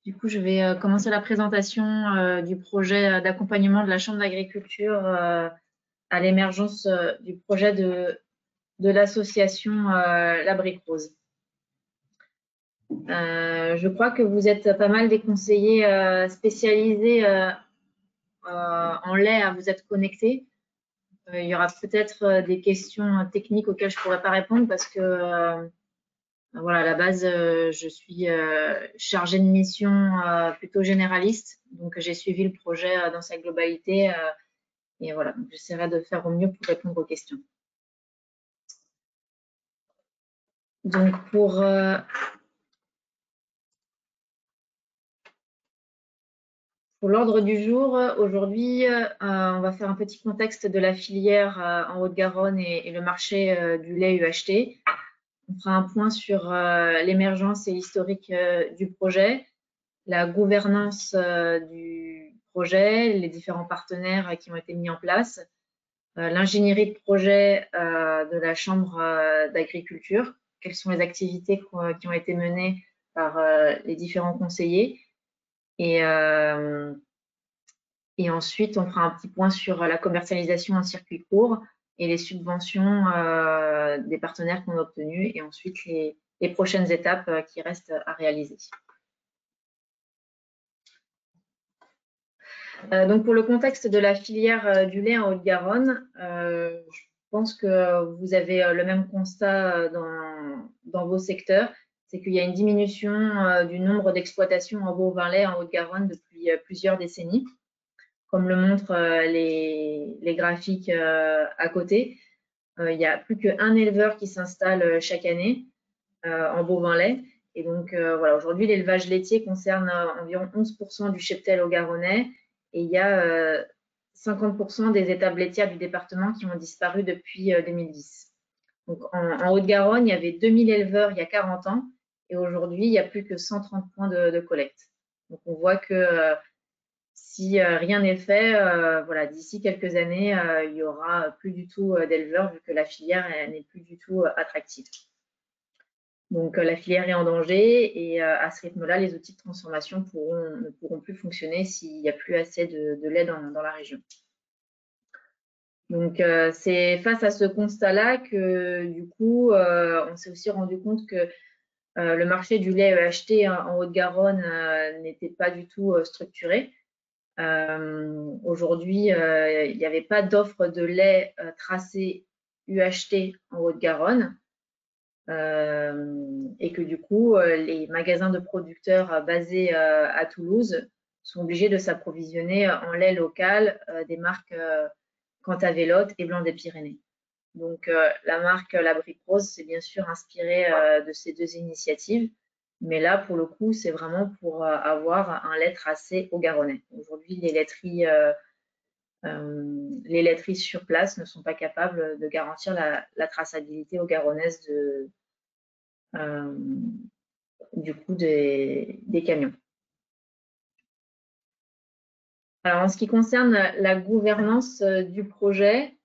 Du coup, je vais commencer la présentation du projet d'accompagnement de la Chambre d'agriculture à l'émergence du projet de l'association l'Abrique Rose. Je crois que vous êtes pas mal des conseillers spécialisés en lait à vous être connectés. Il y aura peut-être des questions techniques auxquelles je ne pourrais pas répondre parce que voilà, à la base, je suis chargée de mission plutôt généraliste, donc j'ai suivi le projet dans sa globalité et voilà, j'essaierai de faire au mieux pour répondre aux questions. Donc pour l'ordre du jour, aujourd'hui, on va faire un petit contexte de la filière en Haute-Garonne et le marché du lait UHT. On fera un point sur l'émergence et l'historique du projet, la gouvernance du projet, les différents partenaires qui ont été mis en place, l'ingénierie de projet de la Chambre d'agriculture, quelles sont les activités qui ont été menées par les différents conseillers. Et ensuite, on fera un petit point sur la commercialisation en circuit court et les subventions des partenaires qu'on a obtenus et ensuite les prochaines étapes qui restent à réaliser. Donc pour le contexte de la filière du lait en Haute-Garonne, je pense que vous avez le même constat dans vos secteurs, c'est qu'il y a une diminution du nombre d'exploitations en bovin-lait en Haute-Garonne depuis plusieurs décennies, comme le montrent les graphiques à côté. Il n'y a plus qu'un éleveur qui s'installe chaque année en bovin-lait. Et donc, voilà, aujourd'hui, l'élevage laitier concerne environ 11% du cheptel haut-garonnais et il y a 50% des étables laitières du département qui ont disparu depuis 2010. Donc, en Haute-Garonne, il y avait 2000 éleveurs il y a 40 ans et aujourd'hui, il n'y a plus que 130 points de collecte. Donc, on voit que si rien n'est fait, voilà, d'ici quelques années, il n'y aura plus du tout d'éleveurs vu que la filière n'est plus du tout attractive. Donc, la filière est en danger et à ce rythme-là, les outils de transformation ne pourront plus fonctionner s'il n'y a plus assez de lait dans la région. Donc, c'est face à ce constat-là que, du coup, on s'est aussi rendu compte que le marché du lait EHT en Haute-Garonne n'était pas du tout structuré. Aujourd'hui, il n'y avait pas d'offre de lait tracé UHT en Haute-Garonne. Et que du coup, les magasins de producteurs basés à Toulouse sont obligés de s'approvisionner en lait local des marques Cantavélote et Blanc des Pyrénées. Donc, la marque l'Abrique Rose s'est bien sûr inspirée de ces deux initiatives, mais là, pour le coup, c'est vraiment pour avoir un lait tracé au Garonnais. Aujourd'hui, les laiteries sur place ne sont pas capables de garantir la traçabilité au Garonnaise du coup des camions. Alors, en ce qui concerne la gouvernance du projet,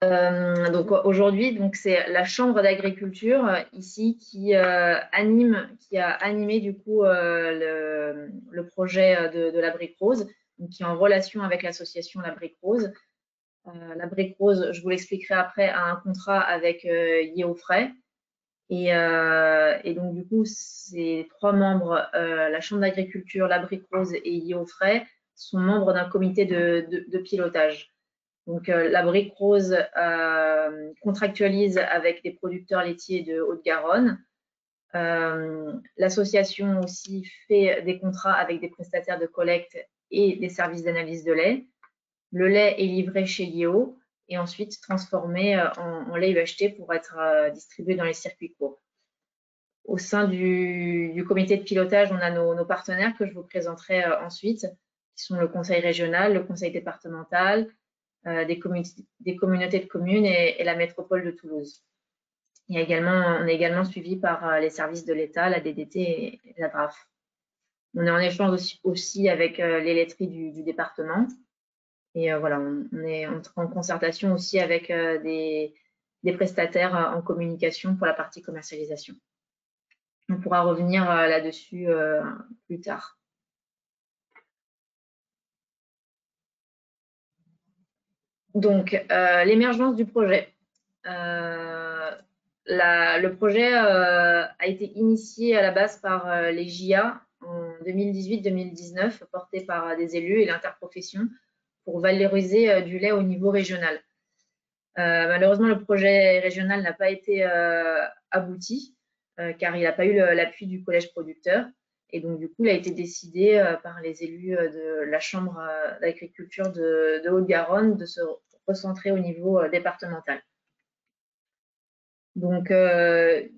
donc aujourd'hui, c'est la Chambre d'agriculture ici qui a animé du coup le projet de l'Abrique Rose, donc qui est en relation avec l'association l'Abrique Rose. L'Abrique Rose, je vous l'expliquerai après, a un contrat avec Yeofray. Et donc, du coup, ces trois membres, la Chambre d'agriculture, l'Abrique Rose et Yeofray, sont membres d'un comité de pilotage. Donc, l'Abrique Rose contractualise avec des producteurs laitiers de Haute-Garonne. L'association aussi fait des contrats avec des prestataires de collecte et des services d'analyse de lait. Le lait est livré chez Yeo et ensuite transformé en lait UHT pour être distribué dans les circuits courts. Au sein du comité de pilotage, on a nos partenaires que je vous présenterai ensuite, qui sont le conseil régional, le conseil départemental, des communautés de communes et la métropole de Toulouse. On est également suivi par les services de l'État, la DDT et la DRAF. On est en échange aussi avec les laiteries du département. Et voilà, on est en concertation aussi avec des prestataires en communication pour la partie commercialisation. On pourra revenir là-dessus plus tard. Donc, l'émergence du projet. Le projet a été initié à la base par les JA en 2018-2019, porté par des élus et l'interprofession pour valoriser du lait au niveau régional. Malheureusement, le projet régional n'a pas été abouti car il n'a pas eu l'appui du collège producteur. Et donc, du coup, il a été décidé par les élus de la Chambre d'agriculture de Haute-Garonne de se recentrer au niveau départemental. Donc,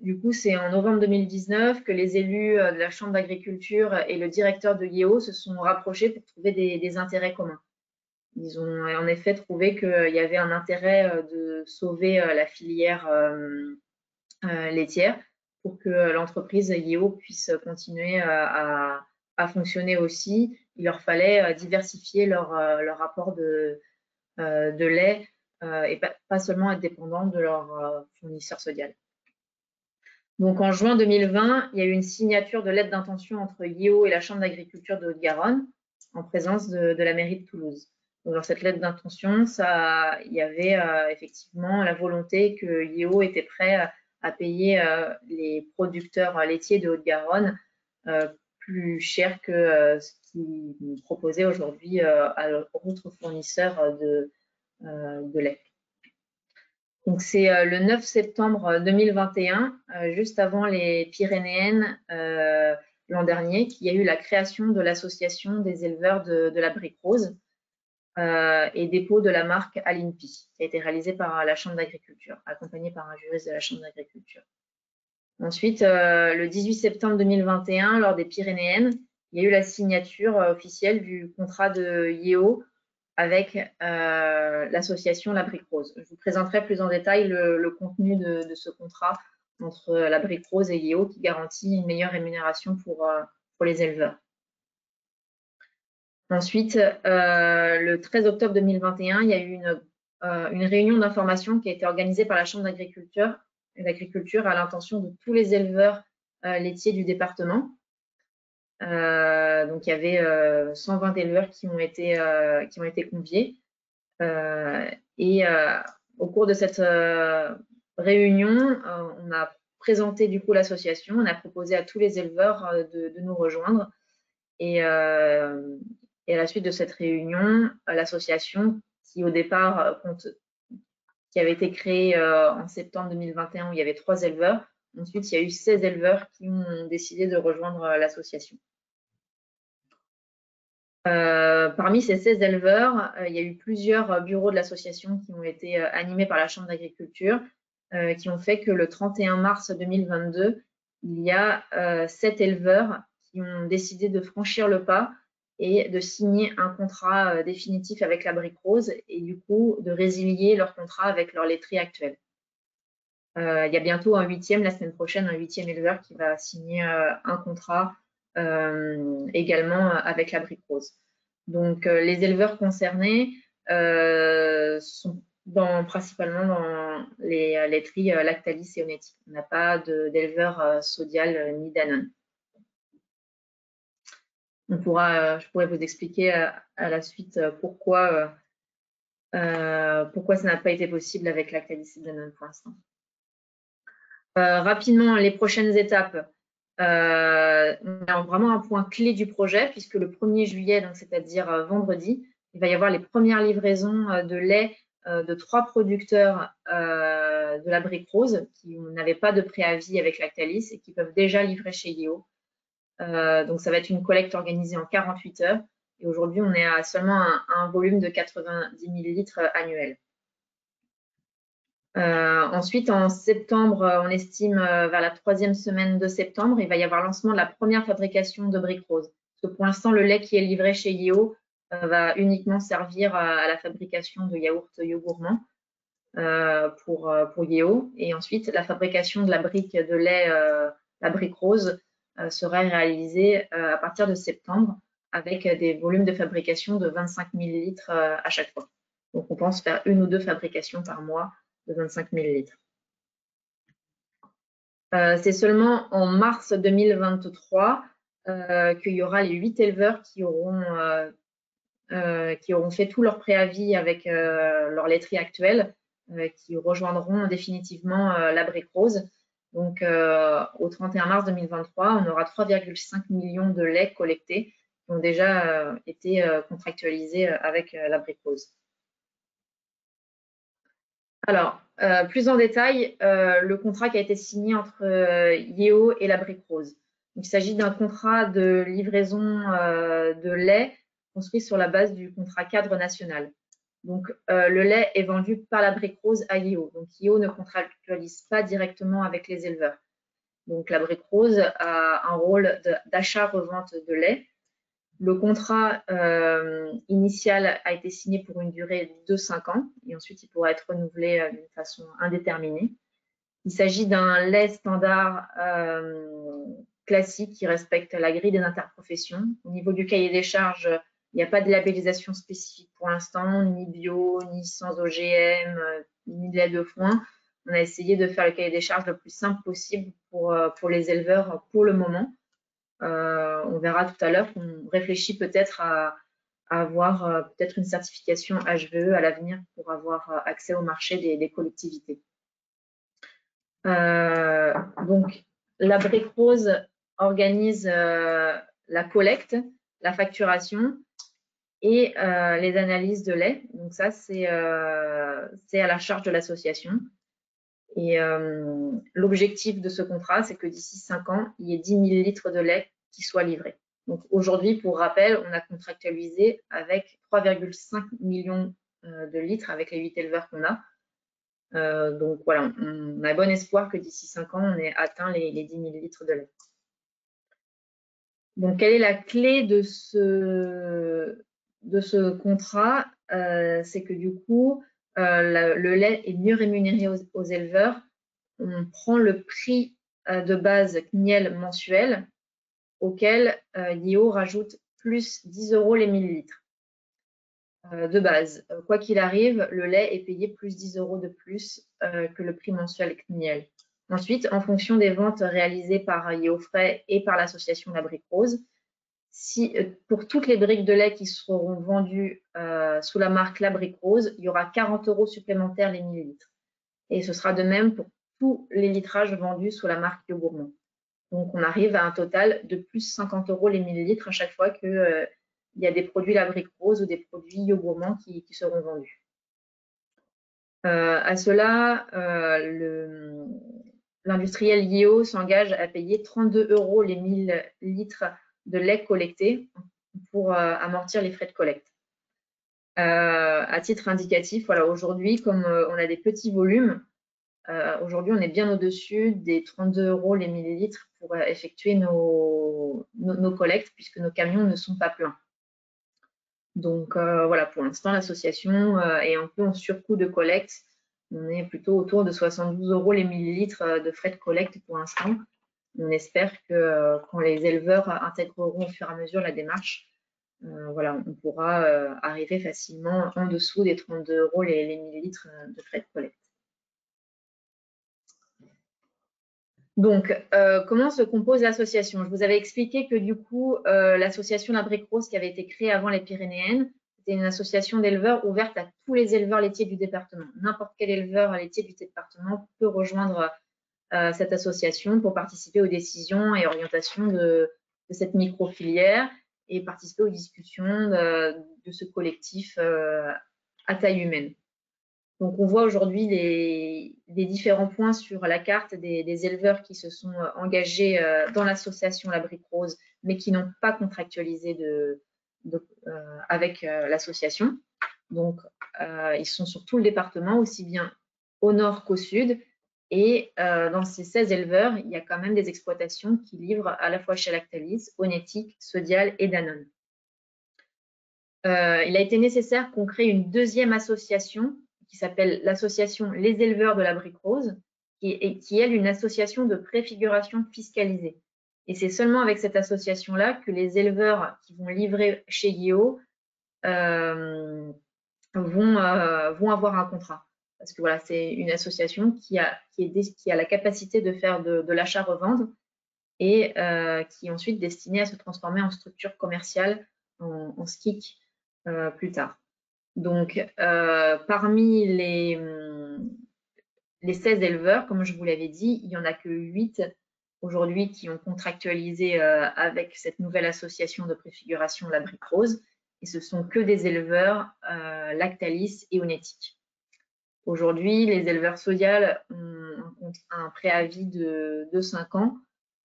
du coup, c'est en novembre 2019 que les élus de la Chambre d'agriculture et le directeur de Yeo se sont rapprochés pour trouver des intérêts communs. Ils ont en effet trouvé qu'il y avait un intérêt de sauver la filière laitière pour que l'entreprise Yeo puisse continuer à fonctionner aussi. Il leur fallait diversifier leur apport de lait et pas seulement être dépendant de leur fournisseur sodial. Donc en juin 2020, il y a eu une signature de lettre d'intention entre Yeo et la Chambre d'agriculture de Haute-Garonne en présence de la mairie de Toulouse. Donc, dans cette lettre d'intention, il y avait effectivement la volonté que Yeo était prêt à payer les producteurs laitiers de Haute-Garonne plus cher que ce qu'ils proposaient aujourd'hui à d'autres fournisseurs de lait. Donc c'est le 9 septembre 2021, juste avant les Pyrénéennes l'an dernier, qu'il y a eu la création de l'association des éleveurs de la brique rose et dépôt de la marque Alinpi, qui a été réalisée par la Chambre d'agriculture, accompagnée par un juriste de la Chambre d'agriculture. Ensuite, le 18 septembre 2021, lors des Pyrénéennes, il y a eu la signature officielle du contrat de Yeo avec l'association La Brique Rose. Je vous présenterai plus en détail le contenu de ce contrat entre La Brique Rose et Yeo qui garantit une meilleure rémunération pour les éleveurs. Ensuite, le 13 octobre 2021, il y a eu une réunion d'information qui a été organisée par la Chambre d'agriculture à l'intention de tous les éleveurs laitiers du département. Donc, il y avait 120 éleveurs qui ont été conviés. Et au cours de cette réunion, on a présenté du coup l'association, on a proposé à tous les éleveurs de nous rejoindre. Et à la suite de cette réunion, l'association, qui au départ qui avait été créée en septembre 2021 où il y avait 3 éleveurs, ensuite il y a eu 16 éleveurs qui ont décidé de rejoindre l'association. Parmi ces 16 éleveurs, il y a eu plusieurs bureaux de l'association qui ont été animés par la Chambre d'agriculture, qui ont fait que le 31 mars 2022, il y a 7 éleveurs qui ont décidé de franchir le pas et de signer un contrat définitif avec la Brique Rose et du coup de résilier leur contrat avec leur laiterie actuelle. Il y a bientôt un 8e, la semaine prochaine, un 8e éleveur qui va signer un contrat également avec la Brique Rose. Donc les éleveurs concernés sont principalement dans les laiteries Lactalis et Oneti. On n'a pas d'éleveurs Sodial ni Danone. Je pourrais vous expliquer à la suite pourquoi ça n'a pas été possible avec Lactalis et Danone pour l'instant. Rapidement, les prochaines étapes. On a vraiment un point clé du projet puisque le 1er juillet, c'est-à-dire vendredi, il va y avoir les premières livraisons de lait de 3 producteurs de la Brique Rose qui n'avaient pas de préavis avec Lactalis et qui peuvent déjà livrer chez Yeo. Donc ça va être une collecte organisée en 48 heures et aujourd'hui on est à seulement un volume de 90 000 litres annuels. Ensuite, en septembre, on estime vers la 3e semaine de septembre, il va y avoir lancement de la première fabrication de briques roses. Parce que pour l'instant, le lait qui est livré chez Yeo va uniquement servir à la fabrication de yaourts Yogourmand pour Yeo. Et ensuite, la fabrication de la brique de lait, la brique rose, sera réalisée à partir de septembre avec des volumes de fabrication de 25 000 litres à chaque fois. Donc, on pense faire 1 ou 2 fabrications par mois de 25 000 litres. C'est seulement en mars 2023 qu'il y aura les 8 éleveurs qui auront fait tout leur préavis avec leur laiterie actuelle, qui rejoindront définitivement la brique rose. Donc, au 31 mars 2023, on aura 3,5 millions de laits collectés qui ont déjà été contractualisés avec la brique rose. Alors, plus en détail, le contrat qui a été signé entre Yeo et la brique rose. Donc, il s'agit d'un contrat de livraison de lait construit sur la base du contrat cadre national. Donc, le lait est vendu par la brique rose à Yeo. Donc, Yeo ne contractualise pas directement avec les éleveurs. Donc, la brique rose a un rôle d'achat-revente de lait. Le contrat initial a été signé pour une durée de 5 ans et ensuite il pourra être renouvelé d'une façon indéterminée. Il s'agit d'un lait standard classique qui respecte la grille des interprofessions. Au niveau du cahier des charges, il n'y a pas de labellisation spécifique pour l'instant, ni bio, ni sans OGM, ni lait de foin. On a essayé de faire le cahier des charges le plus simple possible pour les éleveurs pour le moment. On verra tout à l'heure qu'on réfléchit peut-être à avoir peut-être une certification HVE à l'avenir pour avoir accès au marché des collectivités. Donc, la brique rose organise la collecte, la facturation et les analyses de lait. Donc ça, c'est à la charge de l'association. Et l'objectif de ce contrat, c'est que d'ici 5 ans, il y ait 10 000 litres de lait qui soient livrés. Donc aujourd'hui, pour rappel, on a contractualisé avec 3,5 millions de litres avec les 8 éleveurs qu'on a. Donc voilà, on a bon espoir que d'ici 5 ans, on ait atteint les 10 000 litres de lait. Donc, quelle est la clé de ce contrat? C'est que du coup, le lait est mieux rémunéré aux éleveurs. On prend le prix de base CNIEL mensuel auquel Yeo rajoute plus 10 € les 1000 litres de base. Quoi qu'il arrive, le lait est payé plus 10 € de plus que le prix mensuel CNIEL. Ensuite, en fonction des ventes réalisées par Yeo Frais et par l'association La Brique Rose, pour toutes les briques de lait qui seront vendues sous la marque La Brique Rose, il y aura 40 € supplémentaires les 1000 litres. Et ce sera de même pour tous les litrages vendus sous la marque Yo Gourmand. Donc, on arrive à un total de plus 50 € les 1000 litres à chaque fois qu'il y a des produits La Brique Rose ou des produits Yo Gourmand qui seront vendus. À cela, l'industriel Yeo s'engage à payer 32 € les 1000 litres de lait collecté pour amortir les frais de collecte. À titre indicatif, voilà, aujourd'hui, comme on a des petits volumes, aujourd'hui, on est bien au-dessus des 32 € les millilitres pour effectuer nos collectes puisque nos camions ne sont pas pleins. Donc voilà, pour l'instant, l'association est un peu en surcoût de collecte. On est plutôt autour de 72 € les millilitres de frais de collecte pour l'instant. On espère que quand les éleveurs intégreront au fur et à mesure la démarche, voilà, on pourra arriver facilement en dessous des 32 € les millilitres de frais de collecte. Donc, comment se compose l'association? Je vous avais expliqué que du coup, l'association La Brique Rose qui avait été créée avant les Pyrénéennes, c'était une association d'éleveurs ouverte à tous les éleveurs laitiers du département. N'importe quel éleveur laitier du département peut rejoindre cette association pour participer aux décisions et orientations de cette micro-filière et participer aux discussions de ce collectif à taille humaine. Donc, on voit aujourd'hui les différents points sur la carte des éleveurs qui se sont engagés dans l'association La Brique Rose, mais qui n'ont pas contractualisé avec l'association. Donc, ils sont sur tout le département, aussi bien au nord qu'au sud. Et dans ces 16 éleveurs, il y a quand même des exploitations qui livrent à la fois chez Lactalis, Onetic, Sodial et Danone. Il a été nécessaire qu'on crée une deuxième association qui s'appelle l'association Les Éleveurs de la Brique Rose, qui est elle une association de préfiguration fiscalisée. Et c'est seulement avec cette association-là que les éleveurs qui vont livrer chez Yeo vont avoir un contrat. parce que voilà, c'est une association qui a la capacité de faire de l'achat-revente et qui est ensuite destinée à se transformer en structure commerciale, en SKIC plus tard. Donc, parmi les 16 éleveurs, comme je vous l'avais dit, il n'y en a que 8 aujourd'hui qui ont contractualisé avec cette nouvelle association de préfiguration La Brique Rose, et ce sont que des éleveurs Lactalis et Onétique. Aujourd'hui, les éleveurs Sodial ont un préavis de 5 ans,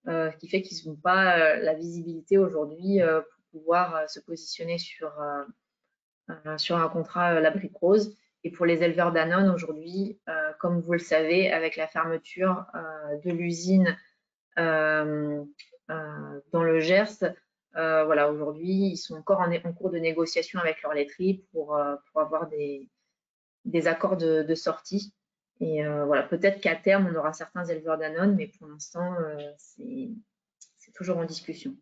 ce qui fait qu'ils n'ont pas la visibilité aujourd'hui pour pouvoir se positionner sur un contrat La Brique Rose. Et pour les éleveurs Danone aujourd'hui, comme vous le savez, avec la fermeture de l'usine dans le Gers, voilà, aujourd'hui, ils sont encore en cours de négociation avec leur laiterie pour avoir des accords de sortie. Et voilà, peut-être qu'à terme, on aura certains éleveurs Danone, mais pour l'instant, c'est toujours en discussion.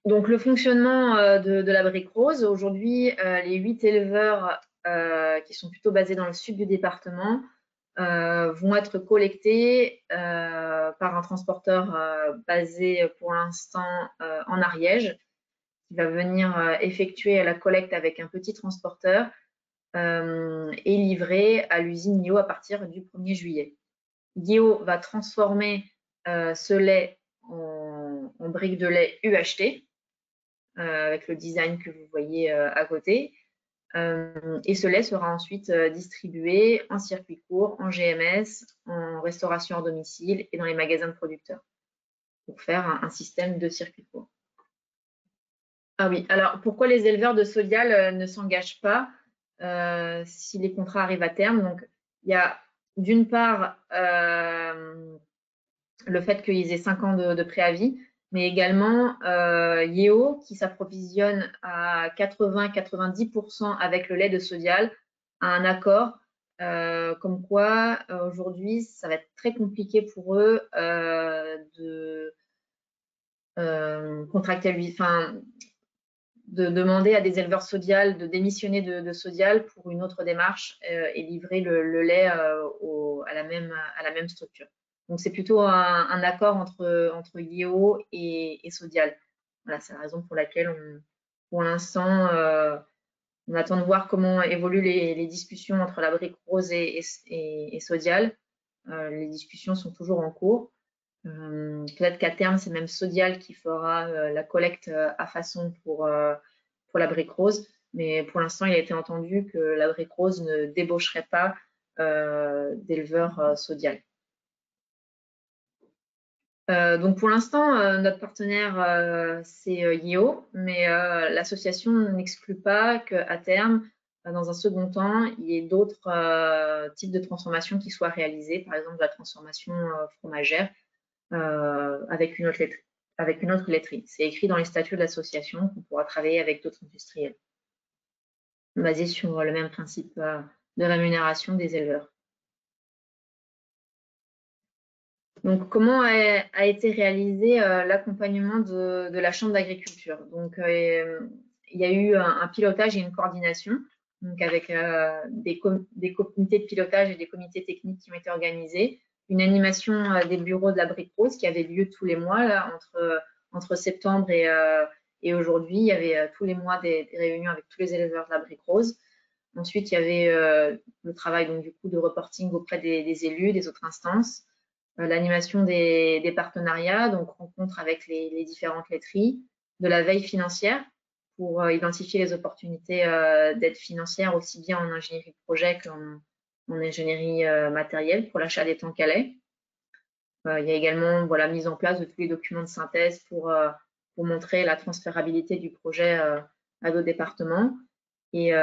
Donc, le fonctionnement de La Brique Rose, aujourd'hui, les 8 éleveurs qui sont plutôt basés dans le sud du département vont être collectés par un transporteur basé pour l'instant en Ariège, qui va venir effectuer la collecte avec un petit transporteur et livré à l'usine Guillot à partir du 1er juillet. Guillot va transformer ce lait en briques de lait UHT, avec le design que vous voyez à côté. Et ce lait sera ensuite distribué en circuit court, en GMS, en restauration à domicile et dans les magasins de producteurs pour faire un système de circuit court. Ah oui, alors pourquoi les éleveurs de Sodial ne s'engagent pas si les contrats arrivent à terme? Donc, il y a d'une part le fait qu'ils aient 5 ans de préavis, mais également Yeo qui s'approvisionne à 80-90% avec le lait de Sodial a un accord comme quoi aujourd'hui ça va être très compliqué pour eux de de demander à des éleveurs Sodial de démissionner de Sodial pour une autre démarche et livrer le lait à la même structure. Donc, c'est plutôt un accord entre Yeo et Sodial. Voilà, c'est la raison pour laquelle, pour l'instant, on attend de voir comment évoluent les discussions entre La Brique Rose et Sodial. Les discussions sont toujours en cours. Peut-être qu'à terme, c'est même Sodial qui fera la collecte à façon pour La Brique Rose. Mais pour l'instant, il a été entendu que La Brique Rose ne débaucherait pas d'éleveurs Sodial. Donc pour l'instant, notre partenaire, c'est Yeo, mais l'association n'exclut pas qu'à terme, dans un second temps, il y ait d'autres types de transformations qui soient réalisées, par exemple la transformation fromagère avec une autre laiterie. C'est écrit dans les statuts de l'association qu'on pourra travailler avec d'autres industriels, basés sur le même principe de rémunération des éleveurs. Donc, comment a été réalisé l'accompagnement de la Chambre d'agriculture? Donc, il y a eu un pilotage et une coordination, donc avec des comités de pilotage et des comités techniques qui ont été organisés, une animation des bureaux de La Brique Rose qui avait lieu tous les mois là, entre septembre et aujourd'hui. Il y avait tous les mois des réunions avec tous les éleveurs de La Brique Rose. Ensuite, il y avait le travail donc, du coup, de reporting auprès des élus, des autres instances. L'animation des partenariats, donc rencontre avec les différentes laiteries, de la veille financière pour identifier les opportunités d'aide financière aussi bien en ingénierie de projet qu'en ingénierie matérielle pour l'achat des tanks à lait. Il y a également la mise en place de tous les documents de synthèse pour montrer la transférabilité du projet à d'autres départements. Et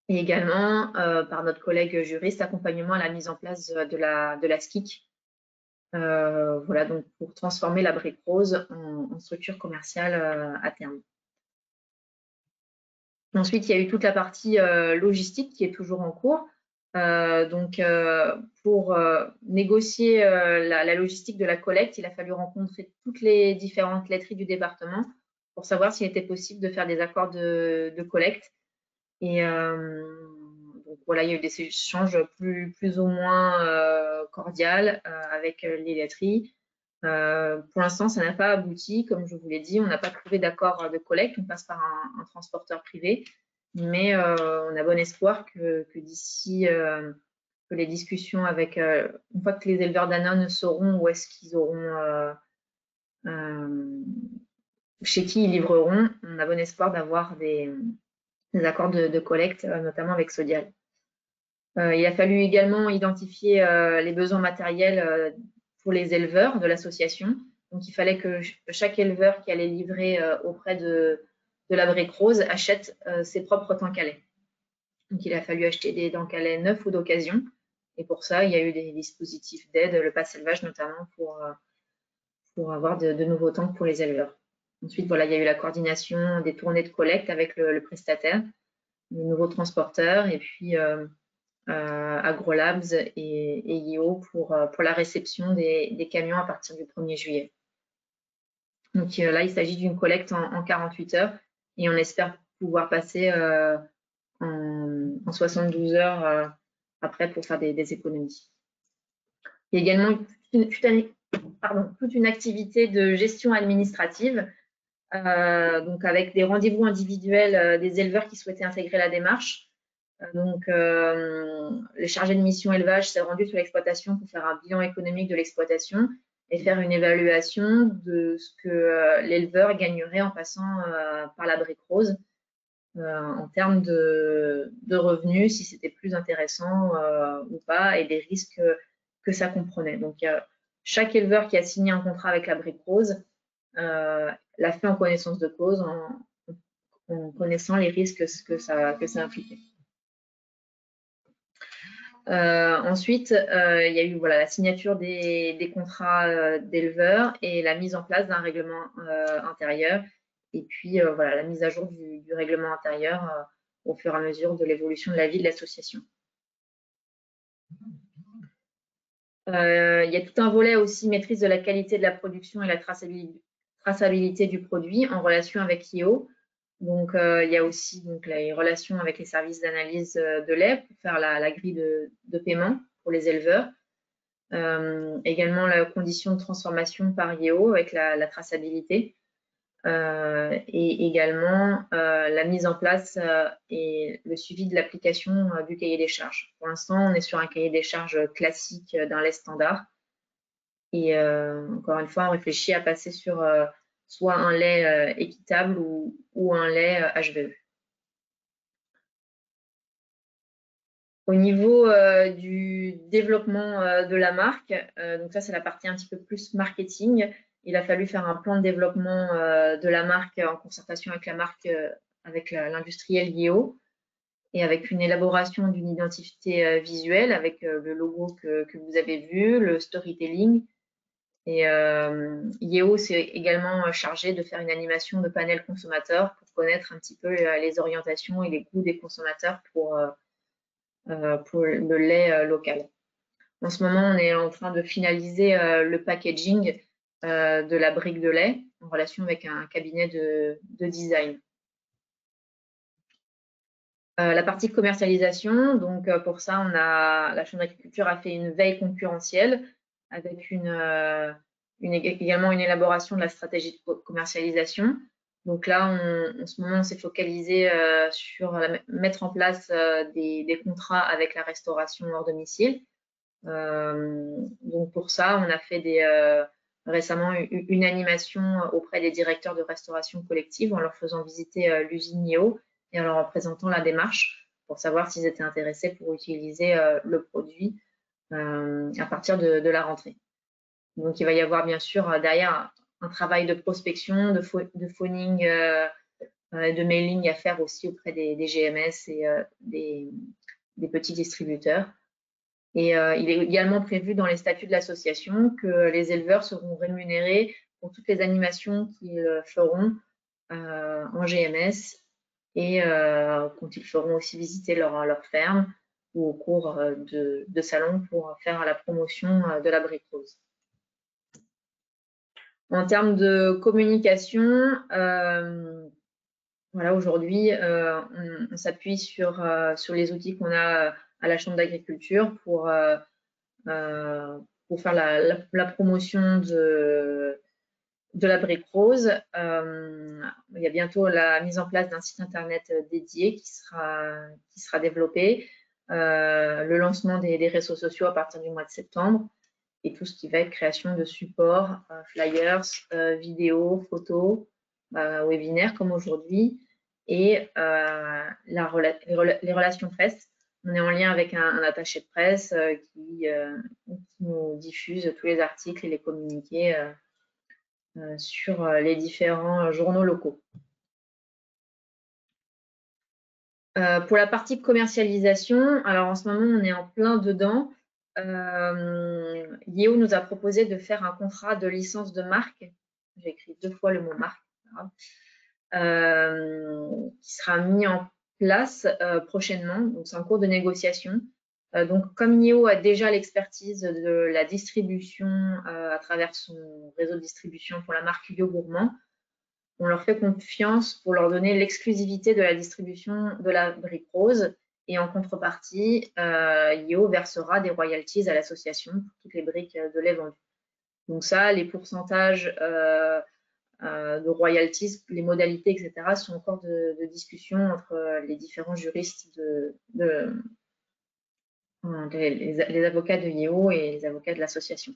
également, par notre collègue juriste, accompagnement à la mise en place de la SKIC. Voilà, donc pour transformer La Brique Rose en structure commerciale à terme. Ensuite, il y a eu toute la partie logistique qui est toujours en cours. Donc, pour négocier la logistique de la collecte, il a fallu rencontrer toutes les différentes laiteries du département pour savoir s'il était possible de faire des accords de collecte. Et donc, voilà, il y a eu des échanges plus ou moins cordiaux avec les laiteries. Pour l'instant, ça n'a pas abouti. Comme je vous l'ai dit, on n'a pas trouvé d'accord de collecte. On passe par un transporteur privé. Mais on a bon espoir que d'ici que les discussions avec, une fois que les éleveurs Danone sauront où est-ce qu'ils auront, chez qui ils livreront, on a bon espoir d'avoir des accords de collecte, notamment avec Sodial. Il a fallu également identifier les besoins matériels pour les éleveurs de l'association. Donc, il fallait que chaque éleveur qui allait livrer auprès de la brique rose achète ses propres tanks à lait. Donc, il a fallu acheter des tanks à lait neufs ou d'occasion. Et pour ça, il y a eu des dispositifs d'aide, le pass élevage notamment, pour avoir de nouveaux tanks pour les éleveurs. Ensuite, voilà, il y a eu la coordination des tournées de collecte avec le prestataire, le nouveau transporteur, et puis AgroLabs et IO pour la réception des camions à partir du 1er juillet. Donc là, il s'agit d'une collecte en 48 heures et on espère pouvoir passer en 72 heures après pour faire des économies. Il y a également toute une activité de gestion administrative, donc avec des rendez-vous individuels des éleveurs qui souhaitaient intégrer la démarche. Donc, les chargés de mission élevage s'est rendu sur l'exploitation pour faire un bilan économique de l'exploitation et faire une évaluation de ce que l'éleveur gagnerait en passant par la brique rose en termes de revenus, si c'était plus intéressant ou pas, et des risques que ça comprenait. Donc, chaque éleveur qui a signé un contrat avec la brique rose l'a fait en connaissance de cause, en connaissant les risques que ça impliquait. Ensuite, il y a eu la signature des contrats d'éleveurs et la mise en place d'un règlement intérieur. Et puis, la mise à jour du règlement intérieur au fur et à mesure de l'évolution de la vie de l'association. Il y a tout un volet aussi maîtrise de la qualité de la production et la traçabilité du produit en relation avec IO. Donc, il y a aussi les relations avec les services d'analyse de lait pour faire la grille de paiement pour les éleveurs. Également, la condition de transformation par IO avec la traçabilité. Et également la mise en place et le suivi de l'application du cahier des charges. Pour l'instant, on est sur un cahier des charges classique d'un lait standard. Et encore une fois, on réfléchit à passer sur soit un lait équitable ou un lait HVE. Au niveau du développement de la marque, donc ça c'est la partie un petit peu plus marketing. Il a fallu faire un plan de développement de la marque en concertation avec la marque, avec l'industriel IO, et avec une élaboration d'une identité visuelle avec le logo que vous avez vu, le storytelling. Et IEO s'est également chargé de faire une animation de panel consommateur pour connaître un petit peu les orientations et les goûts des consommateurs pour le lait local. En ce moment, on est en train de finaliser le packaging de la brique de lait en relation avec un cabinet de design. La partie commercialisation, donc pour ça, la Chambre d'agriculture a fait une veille concurrentielle avec également une élaboration de la stratégie de commercialisation. Donc là, en ce moment, on s'est focalisé sur mettre en place des contrats avec la restauration hors domicile. Donc pour ça, on a fait récemment une animation auprès des directeurs de restauration collective en leur faisant visiter l'usine IO et en leur présentant la démarche pour savoir s'ils étaient intéressés pour utiliser le produit à partir de la rentrée. Donc, il va y avoir bien sûr derrière un travail de prospection, de phoning, de mailing à faire aussi auprès des GMS et des petits distributeurs. Et il est également prévu dans les statuts de l'association que les éleveurs seront rémunérés pour toutes les animations qu'ils feront en GMS et quand ils feront aussi visiter leur ferme ou au cours de salons pour faire la promotion de la brique rose. En termes de communication, voilà, aujourd'hui, on s'appuie sur les outils qu'on a à la Chambre d'agriculture pour faire la promotion de la brique rose. Il y a bientôt la mise en place d'un site internet dédié qui sera développé, le lancement des réseaux sociaux à partir du mois de septembre et tout ce qui va être création de supports, flyers, vidéos, photos, webinaires comme aujourd'hui et les relations presse. On est en lien avec un attaché de presse qui nous diffuse tous les articles et les communiqués sur les différents journaux locaux. Pour la partie commercialisation, alors en ce moment, on est en plein dedans. Yeo nous a proposé de faire un contrat de licence de marque. J'ai écrit 2 fois le mot marque, qui sera mis en place prochainement. Donc, c'est en cours de négociation. Donc, comme Yeo a déjà l'expertise de la distribution à travers son réseau de distribution pour la marque Yo Gourmand, on leur fait confiance pour leur donner l'exclusivité de la distribution de la brique rose et en contrepartie, Yeo versera des royalties à l'association pour toutes les briques de lait vendues. Donc ça, les pourcentages de royalties, les modalités, etc. sont encore de discussion entre les différents juristes les avocats de Yeo et les avocats de l'association.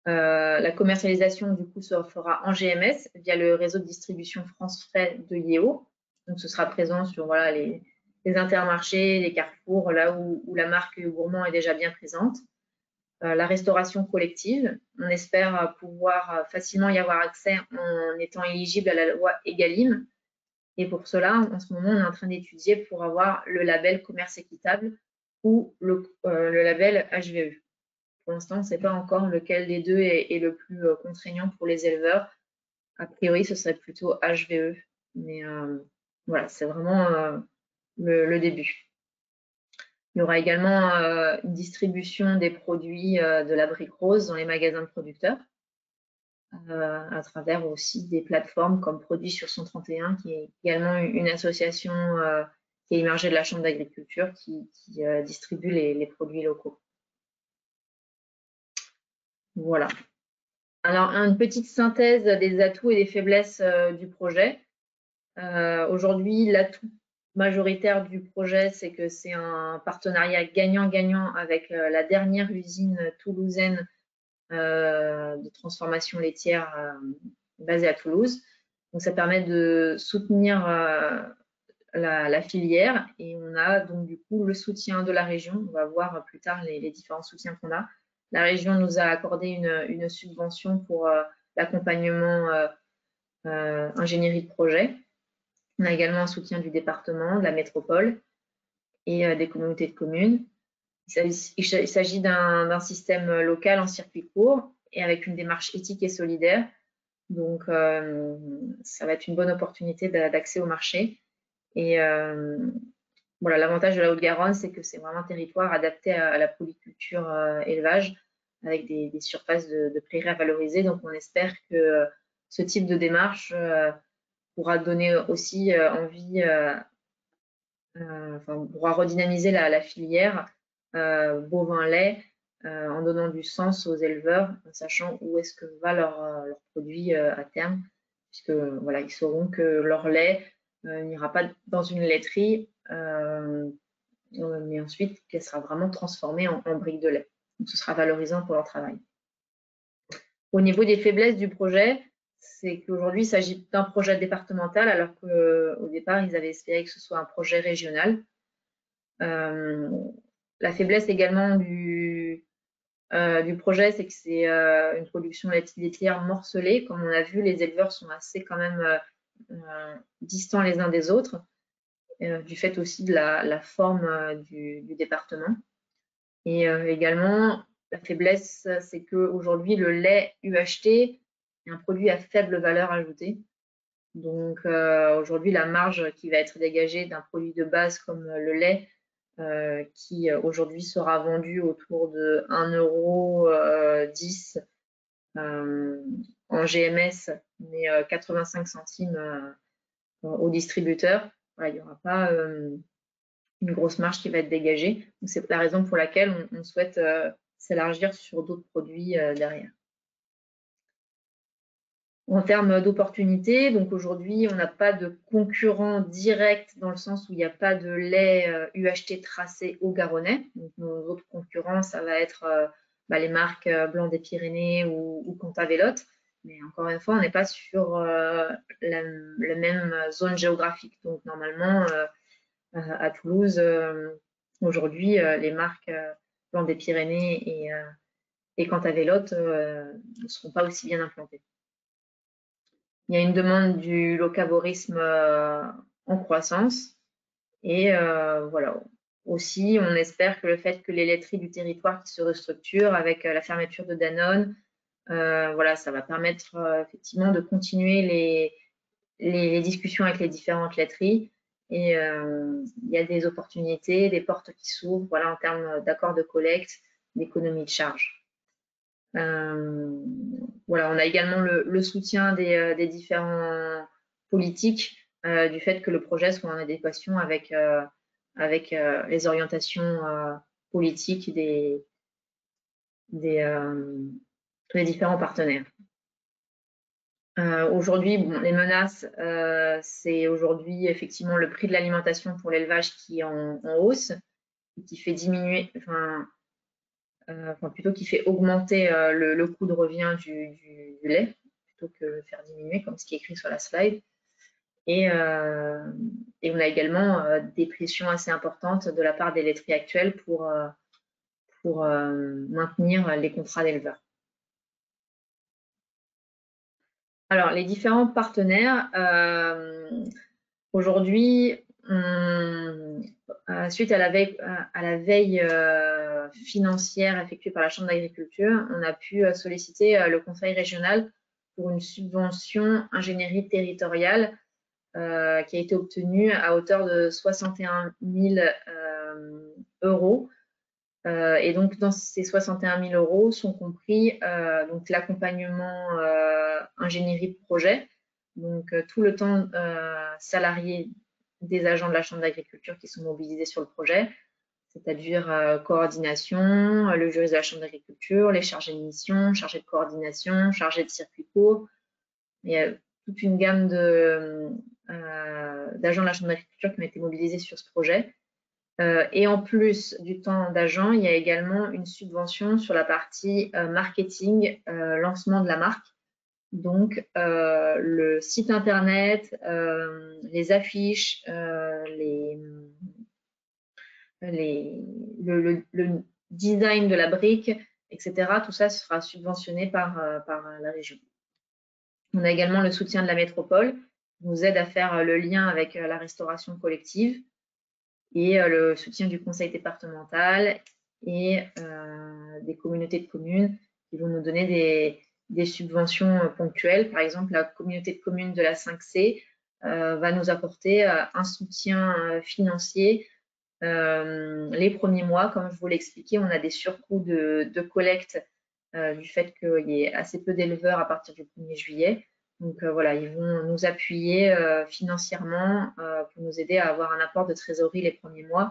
La commercialisation, du coup, se fera en GMS via le réseau de distribution France Frais de Yeo. Donc, ce sera présent sur voilà, les intermarchés, les carrefours, là où la marque Gourmand est déjà bien présente. La restauration collective, on espère pouvoir facilement y avoir accès en étant éligible à la loi Egalim. Et pour cela, en ce moment, on est en train d'étudier pour avoir le label commerce équitable ou le label HVE. Pour l'instant, on ne sait pas encore lequel des deux est le plus contraignant pour les éleveurs. A priori, ce serait plutôt HVE. Mais voilà, c'est vraiment le début. Il y aura également une distribution des produits de la brique rose dans les magasins de producteurs, à travers aussi des plateformes comme Produits sur 131, qui est également une association qui est émergée de la Chambre d'agriculture qui distribue les produits locaux. Voilà. Alors, une petite synthèse des atouts et des faiblesses du projet. Aujourd'hui, l'atout majoritaire du projet, c'est que c'est un partenariat gagnant-gagnant avec la dernière usine toulousaine de transformation laitière basée à Toulouse. Donc, ça permet de soutenir la filière et on a donc du coup le soutien de la région. On va voir plus tard les différents soutiens qu'on a. La région nous a accordé une subvention pour l'accompagnement ingénierie de projet. On a également un soutien du département, de la métropole et des communautés de communes. Il s'agit d'un système local en circuit court et avec une démarche éthique et solidaire. Donc, ça va être une bonne opportunité d'accès au marché. Et voilà, l'avantage de la Haute-Garonne, c'est que c'est vraiment un territoire adapté à la polyculture élevage avec des surfaces de prairies à valoriser. Donc, on espère que ce type de démarche pourra donner aussi envie, pourra redynamiser la filière bovin-lait en donnant du sens aux éleveurs, en sachant où est-ce que va leur produit à terme, puisque voilà, ils sauront que leur lait n'ira pas dans une laiterie, mais ensuite qu'elle sera vraiment transformée en brique de lait. Donc ce sera valorisant pour leur travail. Au niveau des faiblesses du projet, c'est qu'aujourd'hui, il s'agit d'un projet départemental, alors qu'au départ, ils avaient espéré que ce soit un projet régional. La faiblesse également du projet, c'est que c'est une production laitière morcelée. Comme on a vu, les éleveurs sont assez quand même distants les uns des autres, du fait aussi de la forme du département. Et également, la faiblesse, c'est qu'aujourd'hui, le lait UHT est un produit à faible valeur ajoutée. Donc aujourd'hui, la marge qui va être dégagée d'un produit de base comme le lait, qui aujourd'hui sera vendu autour de 1,10 € en GMS, mais 85 centimes aux distributeurs, voilà, il n'y aura pas une grosse marge qui va être dégagée. C'est la raison pour laquelle on souhaite s'élargir sur d'autres produits derrière. En termes d'opportunités, donc aujourd'hui, on n'a pas de concurrent direct dans le sens où il n'y a pas de lait UHT tracé au Garonnais. Donc nos autres concurrents, ça va être les marques Blanc des Pyrénées ou Cantavélote. Mais encore une fois, on n'est pas sur la même zone géographique. Donc normalement, à Toulouse, aujourd'hui, les marques Blanc des Pyrénées et Cantavélote ne seront pas aussi bien implantées. Il y a une demande du locavorisme en croissance et voilà. Aussi, on espère que le fait que les laiteries du territoire qui se restructurent avec la fermeture de Danone, voilà, ça va permettre effectivement de continuer les discussions avec les différentes laiteries. Et il y a des opportunités, des portes qui s'ouvrent, voilà, en termes d'accords de collecte, d'économie de charge. Voilà, on a également le soutien des différents politiques du fait que le projet soit en adéquation avec les orientations politiques des différents partenaires. Aujourd'hui, bon, les menaces, c'est aujourd'hui effectivement le prix de l'alimentation pour l'élevage qui est en hausse et qui fait diminuer, plutôt qui fait augmenter le coût de revient du lait plutôt que le faire diminuer comme ce qui est écrit sur la slide. Et on a également des pressions assez importantes de la part des laiteries actuelles pour maintenir les contrats d'éleveurs. Alors, les différents partenaires, aujourd'hui, suite à la veille financière effectuée par la Chambre d'agriculture, on a pu solliciter le Conseil régional pour une subvention ingénierie territoriale qui a été obtenue à hauteur de 61 000 euros. Et donc, dans ces 61 000 euros sont compris donc l'accompagnement ingénierie de projet, donc tout le temps salarié des agents de la Chambre d'agriculture qui sont mobilisés sur le projet, c'est-à-dire coordination, le juriste de la Chambre d'agriculture, les chargés de mission, chargés de coordination, chargés de circuit court. Il y a toute une gamme d'agents de la Chambre d'agriculture qui ont été mobilisés sur ce projet. Et en plus du temps d'agent, il y a également une subvention sur la partie marketing, lancement de la marque. Donc, le site internet, les affiches, le design de la brique, etc. Tout ça sera subventionné par la région. On a également le soutien de la métropole, qui nous aide à faire le lien avec la restauration collective et le soutien du conseil départemental et des communautés de communes qui vont nous donner des subventions ponctuelles. Par exemple, la communauté de communes de la 5C va nous apporter un soutien financier les premiers mois. Comme je vous l'ai expliqué, on a des surcoûts de collecte du fait qu'il y ait assez peu d'éleveurs à partir du 1er juillet. Donc voilà, ils vont nous appuyer financièrement pour nous aider à avoir un apport de trésorerie les premiers mois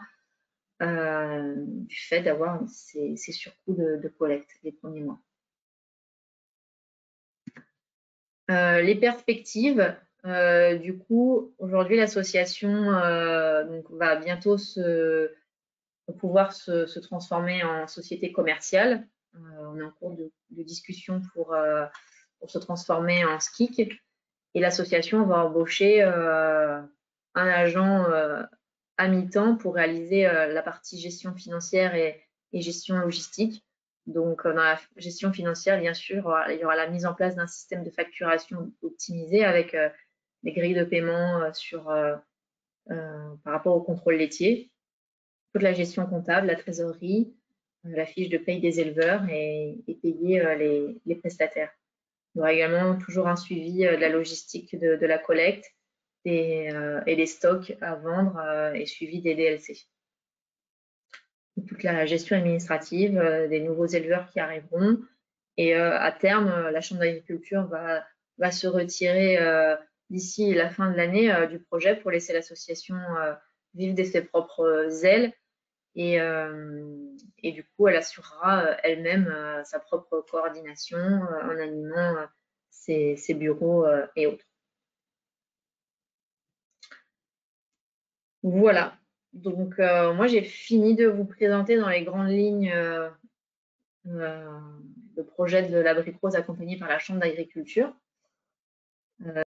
du fait d'avoir ces surcoûts de collecte les premiers mois. Les perspectives, du coup, aujourd'hui l'association va bientôt pouvoir se transformer en société commerciale. On est en cours de discussion pour se transformer en SKIC et l'association va embaucher un agent à mi-temps pour réaliser la partie gestion financière et gestion logistique. Donc, dans la gestion financière, bien sûr, il y aura la mise en place d'un système de facturation optimisé avec des grilles de paiement par rapport au contrôle laitier, toute la gestion comptable, la trésorerie, la fiche de paye des éleveurs et payer les prestataires. Il y aura également toujours un suivi de la logistique de la collecte et des stocks à vendre et suivi des DLC. Toute la gestion administrative des nouveaux éleveurs qui arriveront. Et à terme, la Chambre d'agriculture va se retirer d'ici la fin de l'année du projet pour laisser l'association vivre de ses propres ailes et du coup, elle assurera elle-même sa propre coordination en animant ses bureaux et autres. Voilà. Donc, moi, j'ai fini de vous présenter dans les grandes lignes le projet de l'Abricrose accompagné par la Chambre d'agriculture.